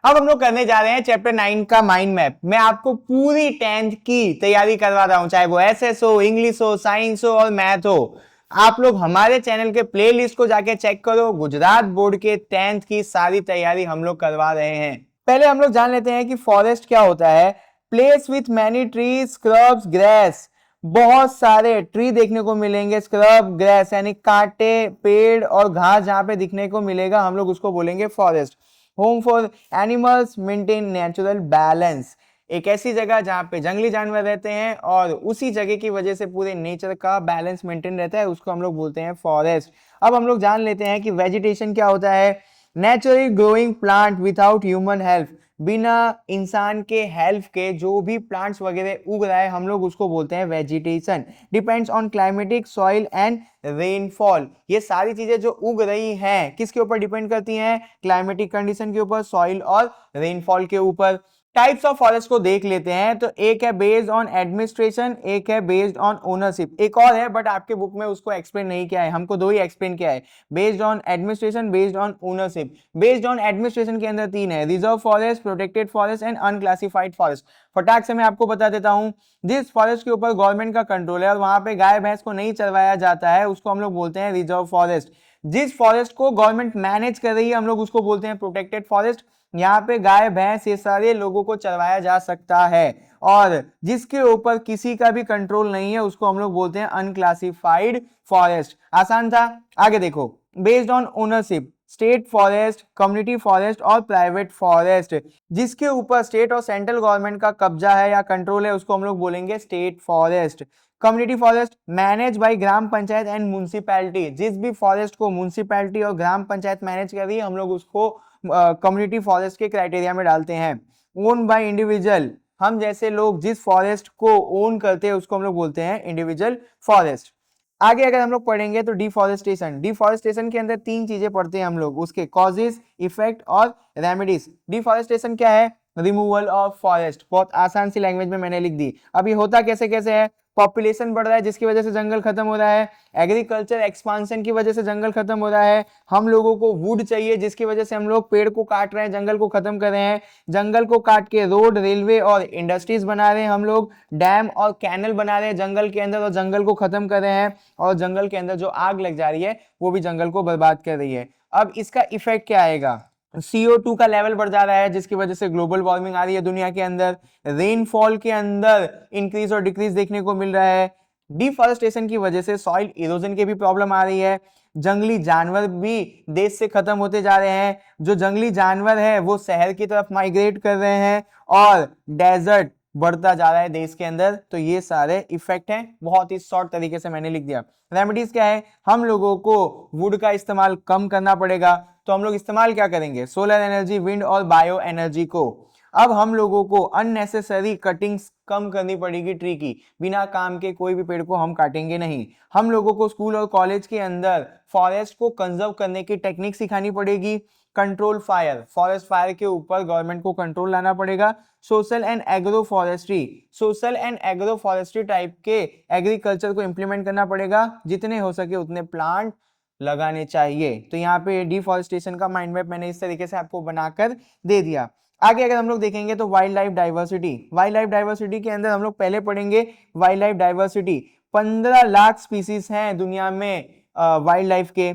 अब हम लोग करने जा रहे हैं चैप्टर 9 का माइंड मैप। मैं आपको पूरी 10th की तैयारी करवा रहा हूं, चाहे वो एसएस हो, इंग्लिश हो, साइंस हो और मैथ हो। आप लोग हमारे चैनल के प्लेलिस्ट को जाके चेक करो, गुजरात बोर्ड के 10th की सारी तैयारी हम लोग करवा रहे हैं। पहले हम लोग जान लेते हैं कि फॉरेस्ट क्या होता है। Place with many trees, scrubs, grass. बहुत सारे ट्री देखने को मिलेंगे, स्क्रब, ग्रास यानी कांटे, पेड़ और घास जहां पे दिखने को मिलेगा हम लोग उसको बोलेंगे forest. Home for animals, maintain natural balance. एक ऐसी जगह जहां पे जंगली जानवर रहते हैं और उसी जगह की वजह से पूरे नेचर का बैलेंस मेंटेन रहता है, उसको हम लोग बोलते हैं फॉरेस्ट। अब हम लोग जान लेते हैं कि वेजिटेशन क्या होता है। Naturally growing plant without human help. बिना इंसान के हेल्प के जो भी प्लांट्स वगैरह उग रहा है हम लोग उसको बोलते हैं vegetation. Depends on climatic, soil and rainfall. ये सारी चीजें जो उग रही हैं किसके ऊपर डिपेंड करती हैं? क्लाइमेटिक कंडीशन के ऊपर, सॉइल और रेनफॉल के ऊपर। टाइप्स ऑफ फॉरेस्ट को देख लेते हैं। तो एक है बेस्ड ऑन एडमिनिस्ट्रेशन, एक है बेस्ड ऑन ओनरशिप, एक और है बट आपके बुक में उसको एक्सप्लेन नहीं किया है, हमको दो ही एक्सप्लेन किया है, based on administration, based on ownership. Based on administration के अंदर तीन है, reserve forest, protected forest and unclassified forest. फटाक से मैं आपको बता देता हूं, जिस फॉरेस्ट के ऊपर गवर्नमेंट का कंट्रोल है और वहां पे गाय भैंस को नहीं चरवाया जाता है उसको हम लोग बोलते हैं रिजर्व फॉरेस्ट। जिस फॉरेस्ट को गवर्नमेंट मैनेज कर रही है हम लोग उसको बोलते हैं प्रोटेक्टेड फॉरेस्ट। यहाँ पे गाय भैंस ये सारे लोगों को चरवाया जा सकता है। और जिसके ऊपर किसी का भी कंट्रोल नहीं है उसको हम लोग बोलते हैं अनक्लासिफाइड फॉरेस्ट। आसान था। आगे देखो, based on ownership, state forest, community forest और प्राइवेट फॉरेस्ट। जिसके ऊपर स्टेट और सेंट्रल गवर्नमेंट का कब्जा है या कंट्रोल है उसको हम लोग बोलेंगे state forest. Community forest manage by gram panchayat and municipality. जिस भी फॉरेस्ट को म्युनिसिपैलिटी और ग्राम पंचायत मैनेज कर रही है हम लोग उसको कम्युनिटी फॉरेस्ट के क्राइटेरिया में डालते हैं। ओन बाय इंडिविजुअल, हम जैसे लोग जिस फॉरेस्ट को ओन करते हैं उसको हम लोग बोलते हैं इंडिविजुअल फॉरेस्ट। आगे अगर हम लोग पढ़ेंगे तो डिफॉरेस्टेशन। डिफॉरेस्टेशन के अंदर तीन चीजें पढ़ते हैं हम लोग, उसके कॉजेस, इफेक्ट और रेमेडीज। डिफॉरेस्टेशन क्या है? Removal of forest. बहुत आसान सी लैंग्वेज में मैंने लिख दी। अभी होता कैसे कैसे है? पॉपुलेशन बढ़ रहा है जिसकी वजह से जंगल खत्म हो रहा है, एग्रीकल्चर एक्सपांशन की वजह से जंगल खत्म हो रहा है, हम लोगों को वुड चाहिए जिसकी वजह से हम लोग पेड़ को काट रहे हैं, जंगल को खत्म कर रहे हैं, जंगल को काट के रोड, रेलवे और इंडस्ट्रीज बना रहे हैं, हम लोग डैम और कैनल बना रहे हैं जंगल के अंदर और जंगल को खत्म कर रहे हैं, और जंगल के अंदर जो आग लग जा रही है वो भी जंगल को बर्बाद कर रही है। अब इसका इफेक्ट क्या आएगा? CO2 का लेवल बढ़ जा रहा है जिसकी वजह से ग्लोबल वार्मिंग आ रही है दुनिया के अंदर। रेनफॉल के अंदर इंक्रीज और डिक्रीज देखने को मिल रहा है। डिफॉरेस्टेशन की वजह से सॉइल इरोजन की भी प्रॉब्लम आ रही है। जंगली जानवर भी देश से खत्म होते जा रहे हैं। जो जंगली जानवर है वो शहर की तरफ माइग्रेट कर रहे हैं और डेजर्ट बढ़ता जा रहा है देश के अंदर। तो ये सारे इफेक्ट हैं, बहुत ही शॉर्ट तरीके से मैंने लिख दिया। रेमेडीज क्या है? हम लोगों को वुड का इस्तेमाल कम करना पड़ेगा। तो हम लोग इस्तेमाल क्या करेंगे? सोलर एनर्जी, विंड और बायो एनर्जी को। अब हम लोगों को अननेसेसरी कटिंग्स कम करनी पड़ेगी ट्री की। बिना काम के कोई भी पेड़ को हम काटेंगे नहीं। हम लोगों को स्कूल और कॉलेज के अंदर फॉरेस्ट को कंजर्व करने की टेक्निक सिखानी पड़ेगी। कंट्रोल फायर, फॉरेस्ट फायर के ऊपर गवर्नमेंट को कंट्रोल लाना पड़ेगा। Social and agro forestry, social and agro forestry type के एग्रीकल्चर को इंप्लीमेंट करना पड़ेगा। जितने हो सके उतने प्लांट लगाने चाहिए। तो यहाँ पे डिफॉरेस्टेशन का माइंड मैप मैंने इस तरीके से आपको बनाकर दे दिया। आगे अगर हम लोग देखेंगे तो wild life diversity. Wild life diversity के अंदर हम लोग पहले पढ़ेंगे wild life diversity. 15 lakh species हैं दुनिया में वाइल्ड लाइफ के।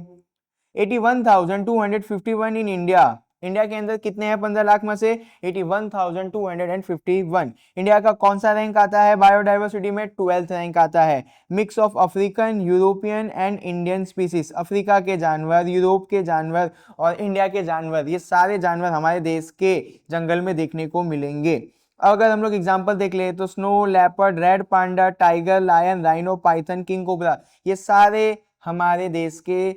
81,251 इन इंडिया। इंडिया के अंदर कितने हैं 15 लाख में से? 81,251। इंडिया का कौन सा रैंक आता है बायोडाइवर्सिटी में? 12th रैंक आता है। Mix of African, European and Indian species. Africa के जानवर, यूरोप के जानवर और इंडिया के जानवर, ये सारे जानवर हमारे देश के जंगल में देखने को मिलेंगे। अगर हम लोग एग्जांपल देख ले तो snow leopard, red panda, tiger, lion, rhino, python, king cobra, ये सारे हमारे देश के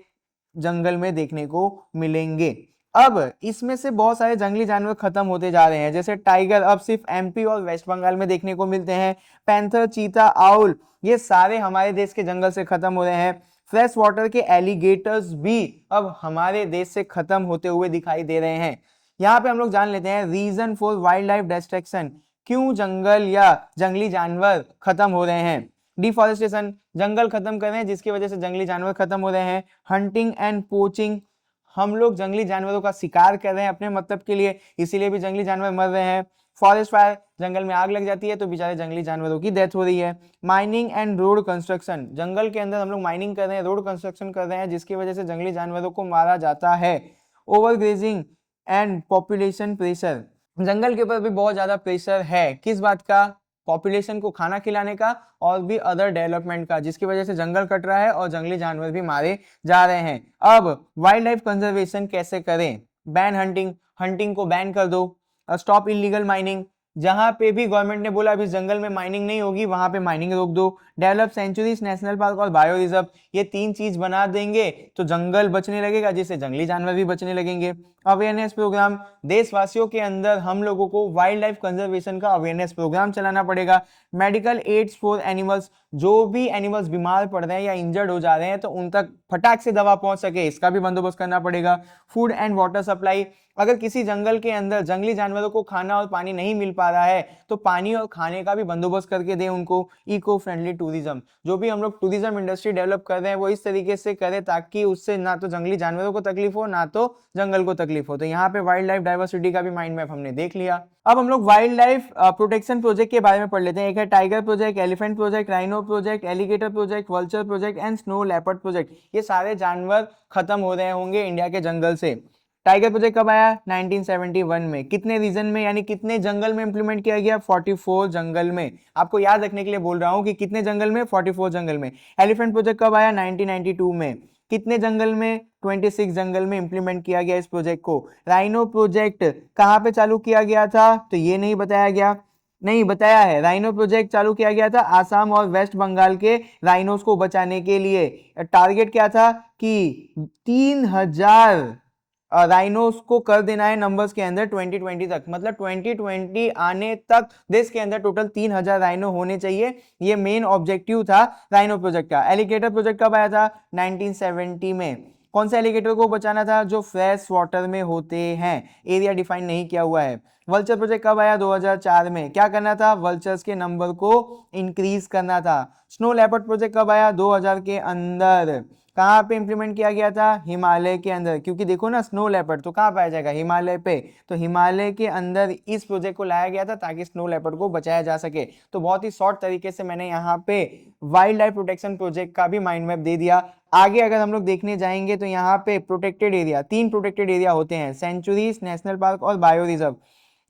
जंगल में देखने को मिलेंगे। अब इसमें से बहुत सारे जंगली जानवर खत्म होते जा रहे हैं। जैसे टाइगर अब सिर्फ MP और वेस्ट बंगाल में देखने को मिलते हैं। पैंथर, चीता, आउल, ये सारे हमारे देश के जंगल से खत्म हो रहे हैं। फ्रेश वाटर के एलिगेटर्स भी अब हमारे देश से खत्म होते हुए दिखाई दे रहे हैं। यहाँ पे हम लोग जान लेते हैं reason for wildlife destruction. क्यों जंगल या जंगली जानवर खत्म हो रहे हैं? डिफॉरेस्टेशन, जंगल खत्म कर रहे हैं जिसकी वजह से जंगली जानवर खत्म हो रहे हैं। हंटिंग एंड पोचिंग, हम लोग जंगली जानवरों का शिकार कर रहे हैं अपने मतलब के लिए, इसीलिए भी जंगली जानवर मर रहे हैं। फॉरेस्ट फायर, जंगल में आग लग जाती है तो बेचारे जंगली जानवरों की डेथ हो रही है। माइनिंग एंड रोड कंस्ट्रक्शन, जंगल के अंदर हम लोग माइनिंग कर रहे हैं, रोड कंस्ट्रक्शन कर रहे हैं, जिसकी वजह से जंगली जानवरों को मारा जाता है। Over grazing and population pressure, जंगल के ऊपर भी बहुत ज्यादा प्रेशर है, किस बात का, पॉपुलेशन को खाना खिलाने का और भी अदर डेवलपमेंट का, जिसकी वजह से जंगल कट रहा है और जंगली जानवर भी मारे जा रहे हैं। अब वाइल्ड लाइफ कंजर्वेशन कैसे करें? बैन हंटिंग, हंटिंग को बैन कर दो। स्टॉप इलीगल माइनिंग, जहां पे भी गवर्नमेंट ने बोला अभी जंगल में माइनिंग नहीं होगी वहां पे माइनिंग रोक दो। डेवलप सेंचुरीज, नेशनल पार्क और बायो रिजर्व, ये 3 चीज बना देंगे तो जंगल बचने लगेगा, जिससे जंगली जानवर भी बचने लगेंगे। अवेयरनेस प्रोग्राम, देशवासियों के अंदर हम लोगों को वाइल्ड लाइफ कंजर्वेशन का अवेयरनेस प्रोग्राम चलाना पड़ेगा। मेडिकल एड्स फॉर एनिमल्स, जो भी एनिमल्स बीमार पड़ रहे हैं या इंजर्ड हो जा रहे हैं तो उन तक फटाक से दवा पहुंच सके, इसका भी बंदोबस्त करना पड़ेगा। फूड एंड वाटर सप्लाई, अगर किसी जंगल के अंदर जंगली जानवरों को खाना और पानी नहीं मिल पा रहा है तो पानी और खाने का भी बंदोबस्त करके दें उनको। इको फ्रेंडली टूरिज्म, जो भी हम लोग टूरिज्म इंडस्ट्री डेवलप कर रहे हैं वो इस तरीके से करें ताकि उससे ना तो जंगली जानवरों को तकलीफ हो ना तो जंगल को तकलीफ हो। तो यहाँ पे वाइल्ड लाइफ डाइवर्सिटी का भी माइंड मैप हमने देख लिया। अब हम लोग वाइल्ड लाइफ प्रोटेक्शन प्रोजेक्ट के बारे में पढ़ लेते हैं। एक है tiger project, elephant project, rhino project, alligator project, vulture project and snow leopard project. ये सारे जानवर खत्म हो रहे होंगे इंडिया के जंगल से। टाइगर प्रोजेक्ट कब आया? 1971 में। कितने रीजन में यानी कितने जंगल में इंप्लीमेंट किया गया? 44 जंगल में। आपको याद रखने के लिए बोल रहा हूं कि कितने जंगल में? 44 जंगल में। एलिफेंट प्रोजेक्ट कब आया? 1992 में। कितने जंगल में? 26 जंगल में इंप्लीमेंट किया गया इस प्रोजेक्ट को। राइनो प्रोजेक्ट कहां पे चालू किया गया था? तो ये नहीं बताया गया, नहीं बताया है। राइनो प्रोजेक्ट चालू किया गया था आसाम और वेस्ट बंगाल के राइनोस को बचाने के लिए। टारगेट क्या था कि 3000 राइनोस को कर देना है नंबर्स के अंदर 2020 तक, मतलब 2020 आने तक देश के अंदर टोटल 3000 राइनो होने चाहिए। ये मेन ऑब्जेक्टिव था राइनो प्रोजेक्ट का। एलिगेटर प्रोजेक्ट कब आया था? 1970 में। कौन सा एलिगेटर को बचाना था? जो फ्रेश वाटर में होते हैं, एरिया डिफाइन नहीं किया हुआ है। वल्चर प्रोजेक्ट कब आया? 2004 में। क्या करना था? वल्चर्स के नंबर को इंक्रीज करना था। स्नो लेपर्ड प्रोजेक्ट कब आया? 2000 के अंदर। कहाँ पे इंप्लीमेंट किया गया था? हिमालय के अंदर, क्योंकि देखो ना स्नो लेपर्ड तो कहाँ पाया जाएगा? हिमालय पे। तो हिमालय के अंदर इस प्रोजेक्ट को लाया गया था ताकि स्नो लेपर्ड को बचाया जा सके। तो बहुत ही शॉर्ट तरीके से मैंने यहाँ पे वाइल्ड लाइफ प्रोटेक्शन प्रोजेक्ट का भी माइंड मैप दे दिया। आगे अगर हम लोग देखने जाएंगे तो यहाँ पे प्रोटेक्टेड एरिया, 3 प्रोटेक्टेड एरिया होते हैं, सेंचुरीज, नेशनल पार्क और बायो रिजर्व।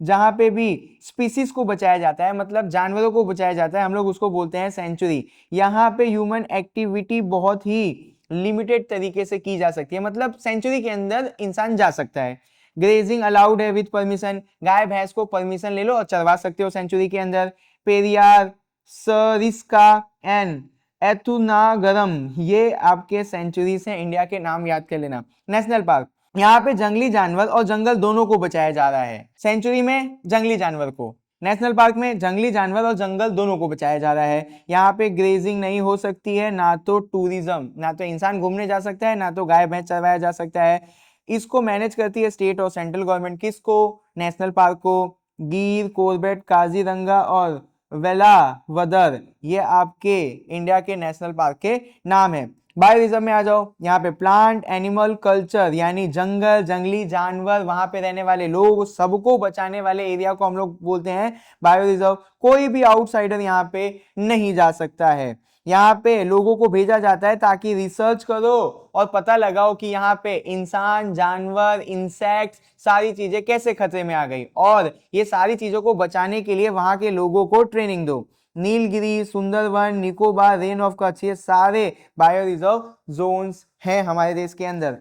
जहां पे भी स्पीसीज को बचाया जाता है, मतलब जानवरों को बचाया जाता है, हम लोग उसको बोलते हैं सेंचुरी। यहाँ पे ह्यूमन एक्टिविटी बहुत ही लिमिटेड तरीके से की जा सकती है, मतलब सेंचुरी के अंदर इंसान जा सकता है। ग्रेजिंग अलाउड है विद परमिशन, गाय भैंस को परमिशन ले लो और चरवा सकते हो सेंचुरी के अंदर। पेरियार, सरिस्का एंड एथुनागरम, ये आपके सेंचुरी से इंडिया के नाम याद कर लेना। नेशनल पार्क, यहाँ पे जंगली जानवर और जंगल दोनों को बचाया जा रहा है। सेंचुरी में जंगली जानवर को, नेशनल पार्क में जंगली जानवर और जंगल दोनों को बचाया जा रहा है। यहाँ पे ग्रेजिंग नहीं हो सकती है, ना तो टूरिज्म, ना तो इंसान घूमने जा सकता है, ना तो गाय भैंस चरवाया जा सकता है। इसको मैनेज करती है स्टेट और सेंट्रल गवर्नमेंट। किसको? नेशनल पार्क को। गिर, कॉर्बेट, काजीरंगा और वेलावदर, ये आपके इंडिया के नेशनल पार्क के नाम है। बायो रिजर्व में आ जाओ, यहाँ पे प्लांट एनिमल कल्चर यानी जंगल, जंगली जानवर, वहां पे रहने वाले लोग, सबको बचाने वाले एरिया को हम लोग बोलते हैं बायो रिजर्व। कोई भी आउटसाइडर यहाँ पे नहीं जा सकता है। यहाँ पे लोगों को भेजा जाता है ताकि रिसर्च करो और पता लगाओ कि यहाँ पे इंसान, जानवर, इंसेक्ट्स, सारी चीजें कैसे खतरे में आ गई, और ये सारी चीजों को बचाने के लिए वहां के लोगों को ट्रेनिंग दो। नीलगिरी, सुंदरवन, निकोबार, रेन ऑफ कच्छ, ये सारे बायो रिजर्व जोन्स हैं हमारे देश के अंदर।